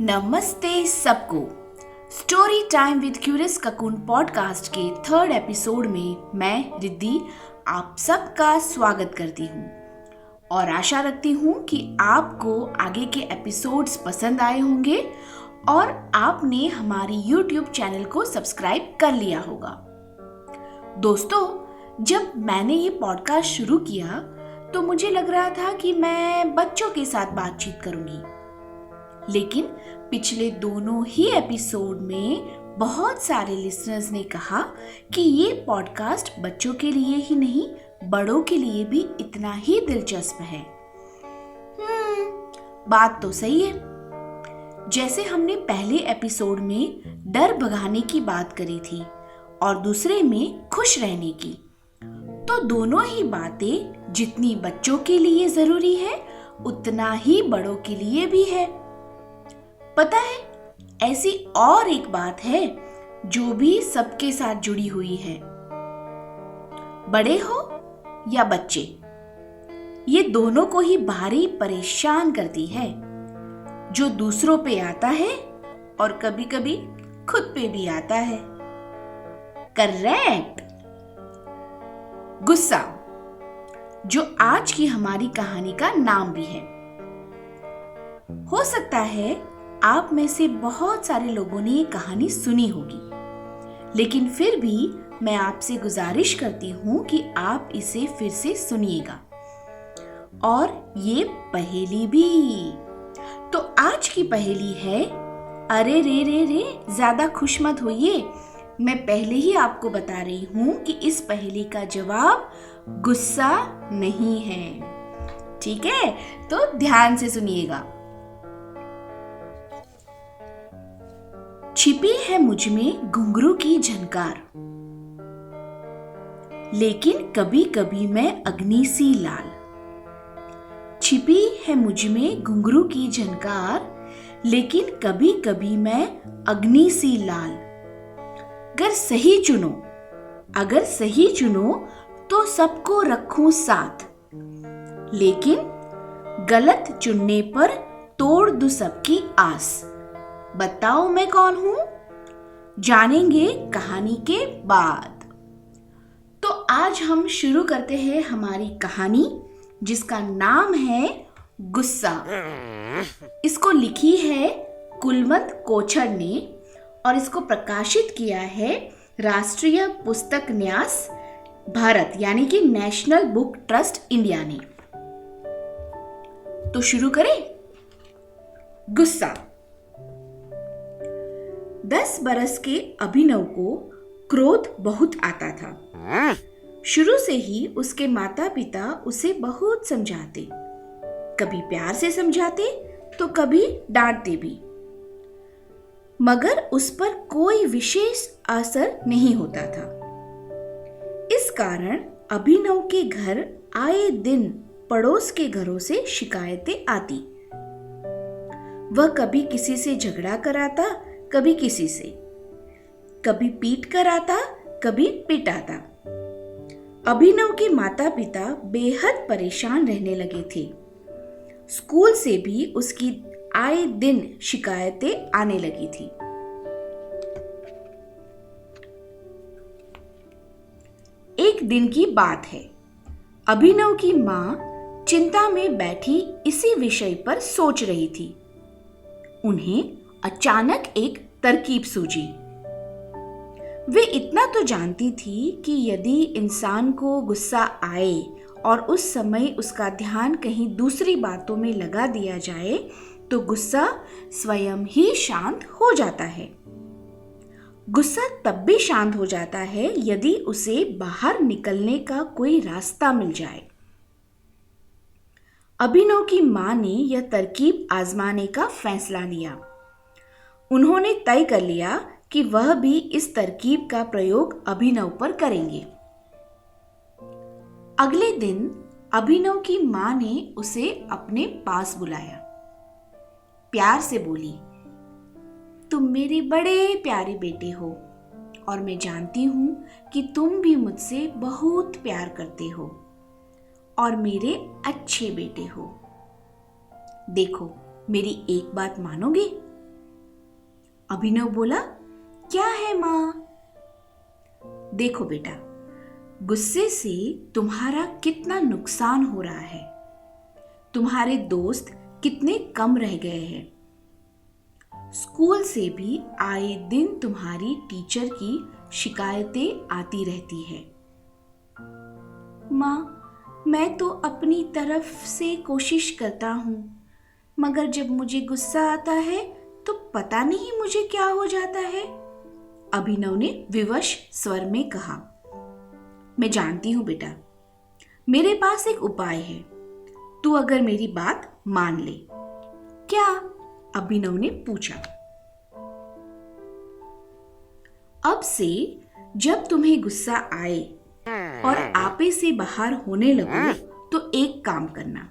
नमस्ते सबको। Story time with curious cocoon podcast के 3rd एपिसोड में मैं रिद्धि आप सबका स्वागत करती हूँ और आशा रखती हूँ कि आपको आगे के एपिसोड्स पसंद आए होंगे और आपने हमारी YouTube चैनल को सब्सक्राइब कर लिया होगा। दोस्तों, जब मैंने ये पॉडकास्ट शुरू किया तो मुझे लग रहा था कि मैं बच्चों के साथ बातचीत करूंगी, लेकिन पिछले दोनों ही एपिसोड में बहुत सारे लिसनर्स ने कहा कि ये पॉडकास्ट बच्चों के लिए ही नहीं, बड़ों के लिए भी इतना ही दिलचस्प है। बात तो सही है। जैसे हमने पहले एपिसोड में डर भगाने की बात करी थी और दूसरे में खुश रहने की, तो दोनों ही बातें जितनी बच्चों के लिए जरूरी है उतना ही बड़ों के लिए भी है। पता है, ऐसी और एक बात है जो भी सबके साथ जुड़ी हुई है। बड़े हो या बच्चे, ये दोनों को ही भारी परेशान करती है, जो दूसरों पे आता है और कभी कभी खुद पे भी आता है। करेक्ट, गुस्सा, जो आज की हमारी कहानी का नाम भी है। हो सकता है आप में से बहुत सारे लोगों ने ये कहानी सुनी होगी, लेकिन फिर भी मैं आपसे गुजारिश करती हूँ कि आप इसे फिर से सुनिएगा, और ये पहेली भी। तो आज की पहेली है, अरे रे रे रे, ज्यादा खुश मत होइए, मैं पहले ही आपको बता रही हूँ कि इस पहेली का जवाब गुस्सा नहीं है। ठीक है, तो ध्यान से सुनिएगा। छिपी है मुझ में घुंघरू की झनकार, लेकिन कभी कभी मैं अग्नि सी लाल। छिपी है मुझ में घुंघरू की झनकार, लेकिन कभी कभी मैं अग्नि सी लाल। अगर सही चुनो तो सबको रखूं साथ, लेकिन गलत चुनने पर तोड़ दूं सबकी आस। बताओ मैं कौन हूं? जानेंगे कहानी के बाद। तो आज हम शुरू करते हैं हमारी कहानी, जिसका नाम है गुस्सा। इसको लिखी है कुलवंत कोछड़ ने और इसको प्रकाशित किया है राष्ट्रीय पुस्तक न्यास भारत यानी कि नेशनल बुक ट्रस्ट इंडिया ने। तो शुरू करें। गुस्सा। 10 बरस के अभिनव को क्रोध बहुत आता था। शुरू से ही उसके माता पिता उसे बहुत समझाते, कभी प्यार से समझाते तो कभी डांटते भी, मगर उस पर कोई विशेष असर नहीं होता था। इस कारण अभिनव के घर आए दिन पड़ोस के घरों से शिकायतें आती। वह कभी किसी से झगड़ा कराता, कभी किसी से, कभी पीट कर आता, कभी पिटाता। अभिनव के माता पिता बेहद परेशान रहने लगे थे। स्कूल से भी उसकी आए दिन शिकायतें आने लगी थी। एक दिन की बात है, अभिनव की मां चिंता में बैठी इसी विषय पर सोच रही थी। उन्हें अचानक एक तरकीब सूझी। वे इतना तो जानती थी कि यदि इंसान को गुस्सा आए और उस समय उसका ध्यान कहीं दूसरी बातों में लगा दिया जाए तो गुस्सा स्वयं ही शांत हो जाता है। गुस्सा तब भी शांत हो जाता है यदि उसे बाहर निकलने का कोई रास्ता मिल जाए। अभिनव की मां ने यह तरकीब आजमाने का फैसला लिया। उन्होंने तय कर लिया कि वह भी इस तरकीब का प्रयोग अभिनव पर करेंगे। अगले दिन अभिनव की मां ने उसे अपने पास बुलाया। प्यार से बोली, तुम मेरे बड़े प्यारे बेटे हो और मैं जानती हूं कि तुम भी मुझसे बहुत प्यार करते हो और मेरे अच्छे बेटे हो। देखो, मेरी एक बात मानोगे? अभिनव बोला, क्या है माँ? देखो बेटा, गुस्से से तुम्हारा कितना नुकसान हो रहा है। तुम्हारे दोस्त कितने कम रह गए हैं। स्कूल से भी आए दिन तुम्हारी टीचर की शिकायतें आती रहती है। माँ, मैं तो अपनी तरफ से कोशिश करता हूँ, मगर जब मुझे गुस्सा आता है तो पता नहीं मुझे क्या हो जाता है, अभिनव ने विवश स्वर में कहा। मैं जानती हूँ बेटा, मेरे पास एक उपाय है। तू अगर मेरी बात मान ले। क्या? अभिनव ने पूछा। अब से जब तुम्हें गुस्सा आए और आपे से बाहर होने लगो तो एक काम करना,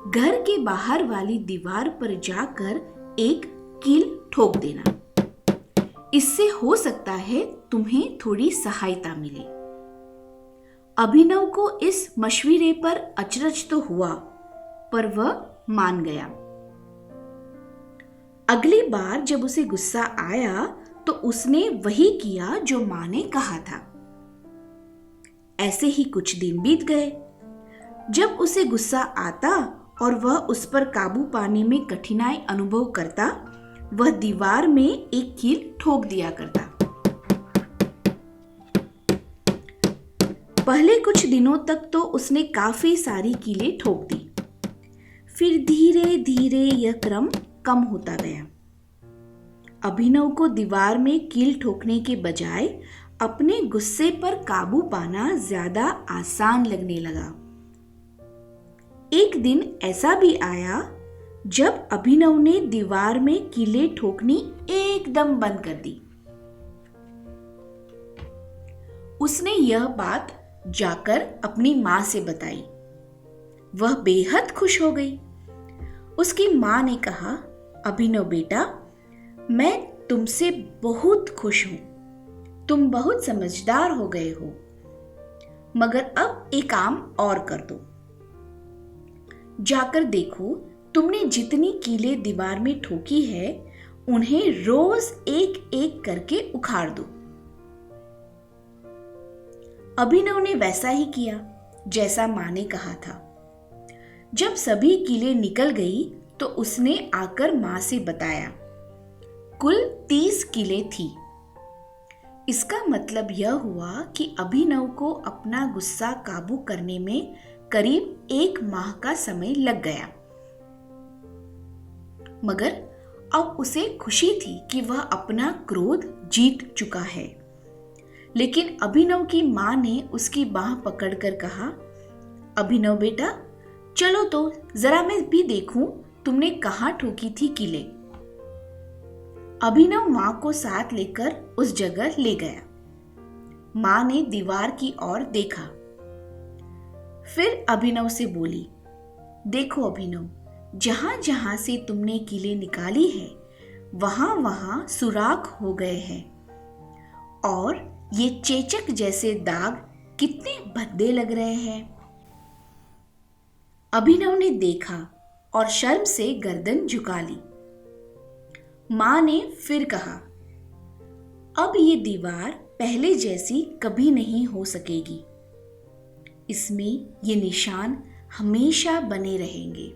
घर के बाहर वाली दीवार पर जाकर एक कील ठोक देना। इससे हो सकता है तुम्हें थोड़ी सहायता मिले। अभिनव को इस मशवरे पर अचरज तो हुआ, पर वह मान गया। अगली बार जब उसे गुस्सा आया तो उसने वही किया जो मां ने कहा था। ऐसे ही कुछ दिन बीत गए। जब उसे गुस्सा आता और वह उस पर काबू पाने में कठिनाई अनुभव करता, वह दीवार में एक कील ठोक दिया करता। पहले कुछ दिनों तक तो उसने काफी सारी कीलें ठोक दी। फिर धीरे धीरे यह क्रम कम होता गया। अभिनव को दीवार में कील ठोकने के बजाय अपने गुस्से पर काबू पाना ज्यादा आसान लगने लगा। एक दिन ऐसा भी आया जब अभिनव ने दीवार में कीलें ठोकनी एकदम बंद कर दी। उसने यह बात जाकर अपनी मां से बताई। वह बेहद खुश हो गई। उसकी मां ने कहा, अभिनव बेटा, मैं तुमसे बहुत खुश हूं। तुम बहुत समझदार हो गए हो, मगर अब एक काम और कर दो। जाकर देखो, तुमने जितनी कीलें दीवार में ठोकी है उन्हें रोज एक एक करके उखाड़ दो। अभिनव ने वैसा ही किया जैसा मां ने कहा था। जब सभी कीलें निकल गई तो उसने आकर मां से बताया। कुल 30 कीलें थी। इसका मतलब यह हुआ कि अभिनव को अपना गुस्सा काबू करने में करीब 1 माह का समय लग गया। मगर अब उसे खुशी थी कि वह अपना क्रोध जीत चुका है। लेकिन अभिनव की मां ने उसकी बाह पकड़कर कहा, अभिनव बेटा, चलो तो जरा मैं भी देखूं तुमने कहां ठोकी थी कीलें। अभिनव मां को साथ लेकर उस जगह ले गया। मां ने दीवार की ओर देखा। फिर अभिनव से बोली, देखो अभिनव, जहां जहां से तुमने कीलें निकाली है वहां वहां सुराख हो गए हैं और ये चेचक जैसे दाग कितने भद्दे लग रहे हैं। अभिनव ने देखा और शर्म से गर्दन झुका ली। मां ने फिर कहा, अब ये दीवार पहले जैसी कभी नहीं हो सकेगी। इसमें ये निशान हमेशा बने रहेंगे।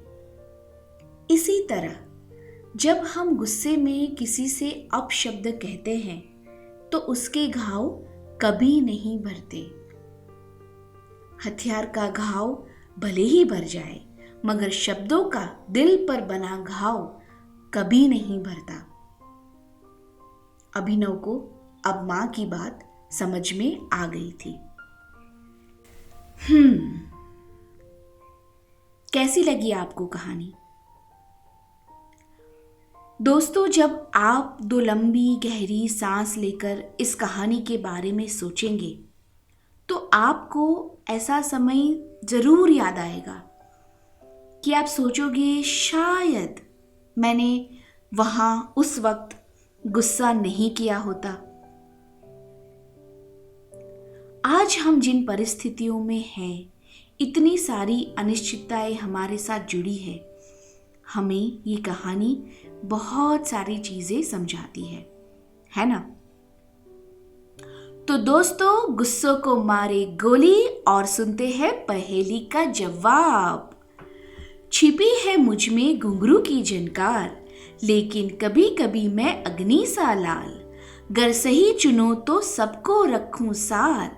इसी तरह जब हम गुस्से में किसी से अपशब्द कहते हैं तो उसके घाव कभी नहीं भरते। हथियार का घाव भले ही भर जाए, मगर शब्दों का दिल पर बना घाव कभी नहीं भरता। अभिनव को अब मां की बात समझ में आ गई थी। कैसी लगी आपको कहानी? दोस्तों, जब आप 2 लंबी गहरी सांस लेकर इस कहानी के बारे में सोचेंगे तो आपको ऐसा समय जरूर याद आएगा कि आप सोचोगे, शायद मैंने वहां उस वक्त गुस्सा नहीं किया होता। आज हम जिन परिस्थितियों में हैं, इतनी सारी अनिश्चितताएं हमारे साथ जुड़ी है। हमें ये कहानी बहुत सारी चीजें समझाती है ना। तो दोस्तों, गुस्सों को मारे गोली और सुनते हैं पहेली का जवाब। छिपी है मुझ में घुंघरू की झनकार, लेकिन कभी कभी मैं अग्नि सा लाल। गर सही चुनो तो सबको रखूं साथ,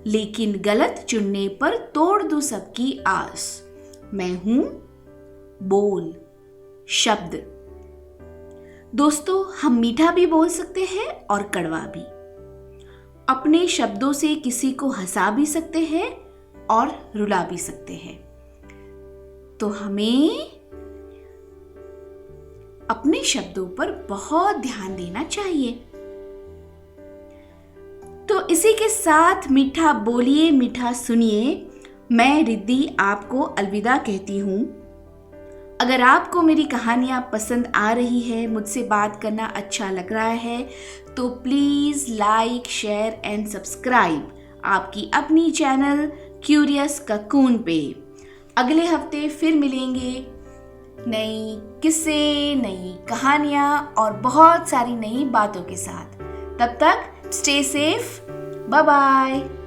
लेकिन गलत चुनने पर तोड़ दूं सबकी आस। मैं हूं बोल, शब्द। दोस्तों, हम मीठा भी बोल सकते हैं और कड़वा भी। अपने शब्दों से किसी को हंसा भी सकते हैं और रुला भी सकते हैं। तो हमें अपने शब्दों पर बहुत ध्यान देना चाहिए। तो इसी के साथ मीठा बोलिए, मीठा सुनिए। मैं रिद्धि आपको अलविदा कहती हूँ। अगर आपको मेरी कहानियाँ पसंद आ रही है, मुझसे बात करना अच्छा लग रहा है, तो please like, share and subscribe आपकी अपनी चैनल क्यूरियस ककून पे। अगले हफ्ते फिर मिलेंगे नई किस्से, नई कहानियाँ और बहुत सारी नई बातों के साथ। तब तक स्टे सेफ, बाय बाय।